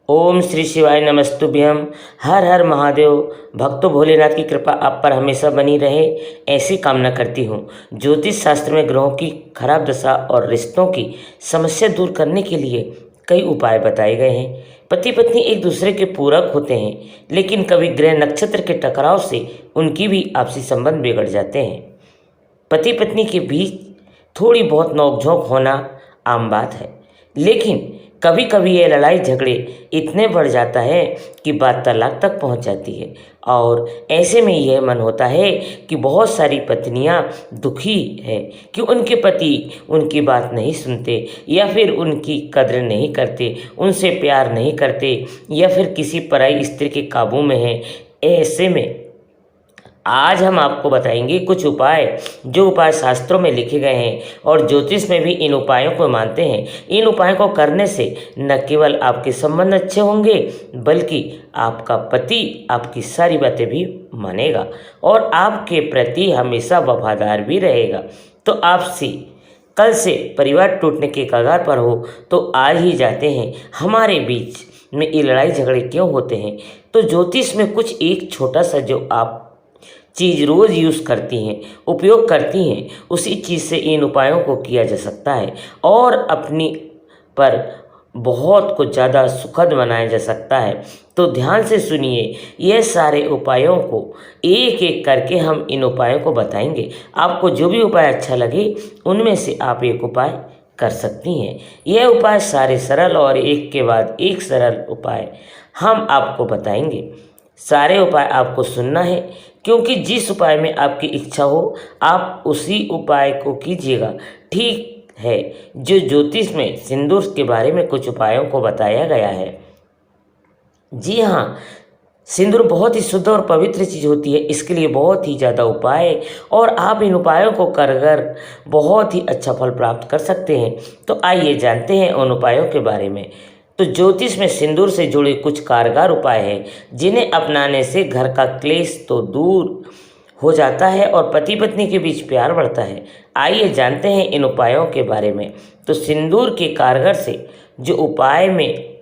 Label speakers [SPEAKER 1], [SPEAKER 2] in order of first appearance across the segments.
[SPEAKER 1] ओम श्री शिवाय नमस्तुभ्यम। हर हर महादेव। भक्तों, भोलेनाथ की कृपा आप पर हमेशा बनी रहे, ऐसी कामना करती हूँ। ज्योतिष शास्त्र में ग्रहों की खराब दशा और रिश्तों की समस्या दूर करने के लिए कई उपाय बताए गए हैं। पति पत्नी एक दूसरे के पूरक होते हैं, लेकिन कभी ग्रह नक्षत्र के टकराव से उनकी भी आपसी संबंध बिगड़ जाते हैं। पति पत्नी के बीच थोड़ी बहुत नोकझोंक होना आम बात है, लेकिन कभी कभी ये लड़ाई झगड़े इतने बढ़ जाता है कि बात तलाक तक पहुंच जाती है। और ऐसे में यह मन होता है कि बहुत सारी पत्नियां दुखी है कि उनके पति उनकी बात नहीं सुनते, या फिर उनकी कदर नहीं करते, उनसे प्यार नहीं करते, या फिर किसी पराई स्त्री के काबू में है। ऐसे में आज हम आपको बताएंगे कुछ उपाय, जो उपाय शास्त्रों में लिखे गए हैं और ज्योतिष में भी इन उपायों को मानते हैं। इन उपायों को करने से न केवल आपके संबंध अच्छे होंगे, बल्कि आपका पति आपकी सारी बातें भी मानेगा और आपके प्रति हमेशा वफादार भी रहेगा। तो आपसे कल से परिवार टूटने के कगार पर हो तो आज ही जाते हैं हमारे बीच में ये लड़ाई झगड़े क्यों होते हैं। तो ज्योतिष में कुछ एक छोटा सा जो आप चीज़ रोज़ यूज़ करती हैं, उपयोग करती हैं, उसी चीज़ से इन उपायों को किया जा सकता है और अपनी पर बहुत कुछ ज़्यादा सुखद बनाया जा सकता है। तो ध्यान से सुनिए, ये सारे उपायों को एक एक करके हम इन उपायों को बताएंगे। आपको जो भी उपाय अच्छा लगे उनमें से आप एक उपाय कर सकती हैं। यह उपाय सारे सरल और एक के बाद एक सरल उपाय हम आपको बताएंगे। सारे उपाय आपको सुनना है, क्योंकि जिस उपाय में आपकी इच्छा हो आप उसी उपाय को कीजिएगा। ठीक है। जो ज्योतिष में सिंदूर के बारे में कुछ उपायों को बताया गया है। जी हाँ, सिंदूर बहुत ही शुद्ध और पवित्र चीज़ होती है, इसके लिए बहुत ही ज़्यादा उपाय और आप इन उपायों को कर बहुत ही अच्छा फल प्राप्त कर सकते हैं। तो आइए जानते हैं उन उपायों के बारे में। तो ज्योतिष में सिंदूर से जुड़े कुछ कारगर उपाय हैं, जिन्हें अपनाने से घर का क्लेश तो दूर हो जाता है और पति पत्नी के बीच प्यार बढ़ता है। आइए जानते हैं इन उपायों के बारे में। तो सिंदूर के कारगर से जो उपाय में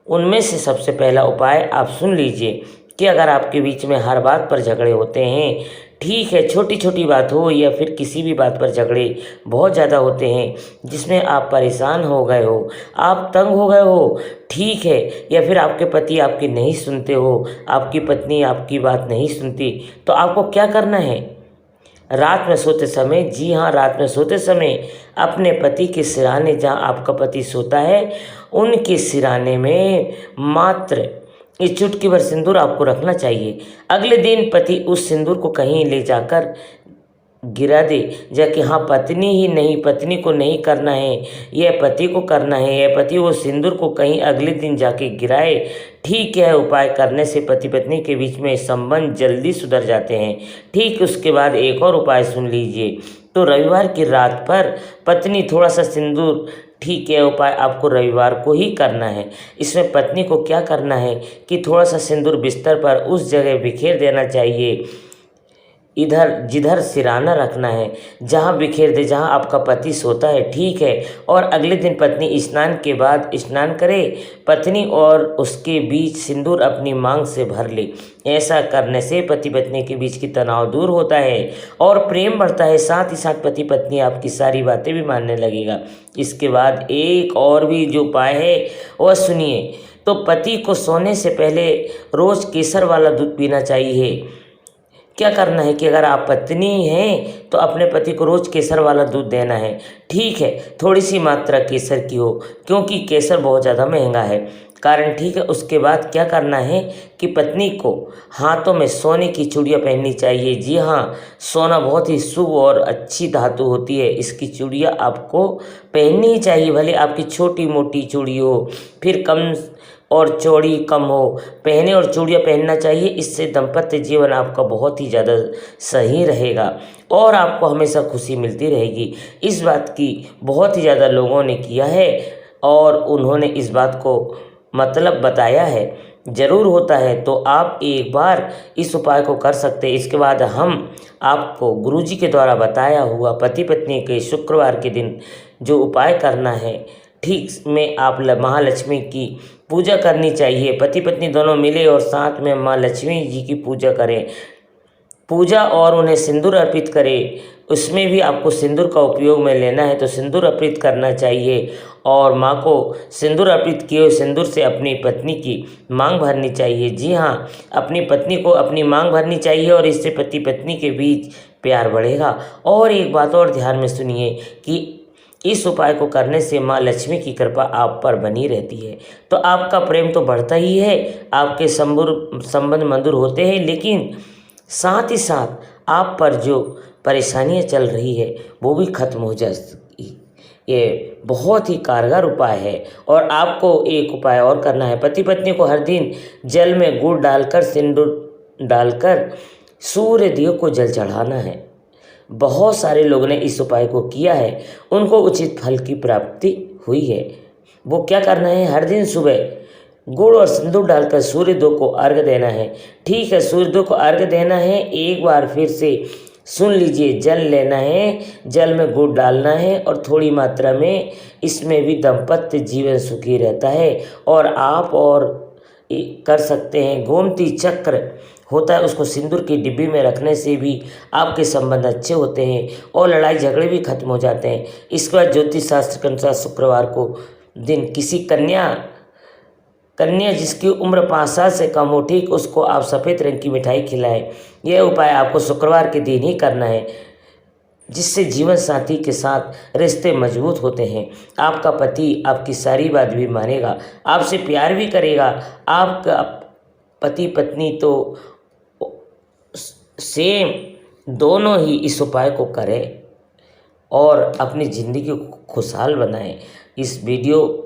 [SPEAKER 1] उनमें से सबसे पहला उपाय आप सुन लीजिए कि अगर आपके बीच में हर बात पर झगड़े होते हैं, ठीक है, छोटी छोटी बात हो या फिर किसी भी बात पर झगड़े बहुत ज़्यादा होते हैं, जिसमें आप परेशान हो गए हो, आप तंग हो गए हो, ठीक है, या फिर आपके पति आपकी नहीं सुनते हो, आपकी पत्नी आपकी बात नहीं सुनती, तो आपको क्या करना है? रात में सोते समय, जी हाँ, रात में सोते समय अपने पति के सिरहाने, जहाँ आपका पति सोता है उनके सिरहाने में मात्र इस चुटकी भर सिंदूर आपको रखना चाहिए। अगले दिन पति उस सिंदूर को कहीं ले जाकर गिरा दे, जाके हाँ, पत्नी ही नहीं, पत्नी को नहीं करना है, यह पति को करना है, यह पति वो सिंदूर को कहीं अगले दिन जाके गिराए। ठीक है, उपाय करने से पति पत्नी के बीच में संबंध जल्दी सुधर जाते हैं। ठीक, उसके बाद एक और उपाय सुन लीजिए। तो रविवार की रात पर पत्नी थोड़ा सा सिंदूर, ठीक है, उपाय आपको रविवार को ही करना है। इसमें पत्नी को क्या करना है कि थोड़ा सा सिंदूर बिस्तर पर उस जगह बिखेर देना चाहिए, इधर जिधर सिराना रखना है, जहाँ बिखेर दे जहाँ आपका पति सोता है। ठीक है, और अगले दिन पत्नी स्नान के बाद स्नान करे, पत्नी और उसके बीच सिंदूर अपनी मांग से भर ले। ऐसा करने से पति पत्नी के बीच की तनाव दूर होता है और प्रेम बढ़ता है। साथ ही साथ पति पत्नी आपकी सारी बातें भी मानने लगेगा। इसके बाद एक और भी जो उपाय है वह सुनिए। तो पति को सोने से पहले रोज़ केसर वाला दूध पीना चाहिए। क्या करना है कि अगर आप पत्नी हैं तो अपने पति को रोज़ केसर वाला दूध देना है। ठीक है, थोड़ी सी मात्रा केसर की हो, क्योंकि केसर बहुत ज़्यादा महंगा है कारण। ठीक है, उसके बाद क्या करना है कि पत्नी को हाथों में सोने की चूड़ियाँ पहननी चाहिए। जी हाँ, सोना बहुत ही शुभ और अच्छी धातु होती है, इसकी चूड़ियाँ आपको पहननी ही चाहिए। भले आपकी छोटी मोटी चूड़ी हो, फिर कम और चौड़ी कम हो, पहने और चूड़ियाँ पहनना चाहिए। इससे दाम्पत्य जीवन आपका बहुत ही ज़्यादा सही रहेगा और आपको हमेशा खुशी मिलती रहेगी। इस बात की बहुत ही ज़्यादा लोगों ने किया है और उन्होंने इस बात को मतलब बताया है, ज़रूर होता है। तो आप एक बार इस उपाय को कर सकते हैं। इसके बाद हम आपको गुरुजी के द्वारा बताया हुआ पति पत्नी के शुक्रवार के दिन जो उपाय करना है, ठीक में आप महालक्ष्मी की पूजा करनी चाहिए। पति पत्नी दोनों मिले और साथ में माँ लक्ष्मी जी की पूजा करें, पूजा और उन्हें सिंदूर अर्पित करें। उसमें भी आपको सिंदूर का उपयोग में लेना है तो सिंदूर अर्पित करना चाहिए और माँ को सिंदूर अर्पित किए हुए सिंदूर से अपनी पत्नी की मांग भरनी चाहिए। जी हाँ, अपनी पत्नी को अपनी मांग भरनी चाहिए और इससे पति पत्नी के बीच प्यार बढ़ेगा। और एक बात और ध्यान में सुनिए कि इस उपाय को करने से माँ लक्ष्मी की कृपा आप पर बनी रहती है, तो आपका प्रेम तो बढ़ता ही है, आपके संबंध मधुर होते हैं, लेकिन साथ ही साथ आप पर जो परेशानियां चल रही है वो भी खत्म हो जाएगी। ये बहुत ही कारगर उपाय है। और आपको एक उपाय और करना है, पति पत्नी को हर दिन जल में गुड़ डालकर सिंदूर डालकर सूर्य देव को जल चढ़ाना है। बहुत सारे लोगों ने इस उपाय को किया है, उनको उचित फल की प्राप्ति हुई है। वो क्या करना है, हर दिन सुबह गुड़ और सिंदूर डालकर सूर्यदेव को अर्घ्य देना है। ठीक है, सूर्यदेव को अर्घ्य देना है। एक बार फिर से सुन लीजिए, जल लेना है, जल में गुड़ डालना है और थोड़ी मात्रा में, इसमें भी दाम्पत्य जीवन सुखी रहता है। और आप और कर सकते हैं, गोमती चक्र होता है, उसको सिंदूर की डिब्बी में रखने से भी आपके संबंध अच्छे होते हैं और लड़ाई झगड़े भी खत्म हो जाते हैं। इसके बाद ज्योतिष शास्त्र के अनुसार शुक्रवार को दिन किसी कन्या जिसकी उम्र 5 साल से कम हो, ठीक, उसको आप सफ़ेद रंग की मिठाई खिलाएं। यह उपाय आपको शुक्रवार के दिन ही करना है, जिससे जीवन साथी के साथ रिश्ते मजबूत होते हैं। आपका पति आपकी सारी बात भी मानेगा, आपसे प्यार भी करेगा। आपका पति पत्नी तो सेम दोनों ही इस उपाय को करें और अपनी ज़िंदगी को खुशहाल बनाएं। इस वीडियो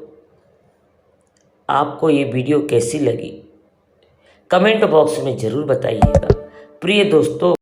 [SPEAKER 1] आपको ये वीडियो कैसी लगी कमेंट बॉक्स में ज़रूर बताइएगा। प्रिय दोस्तों,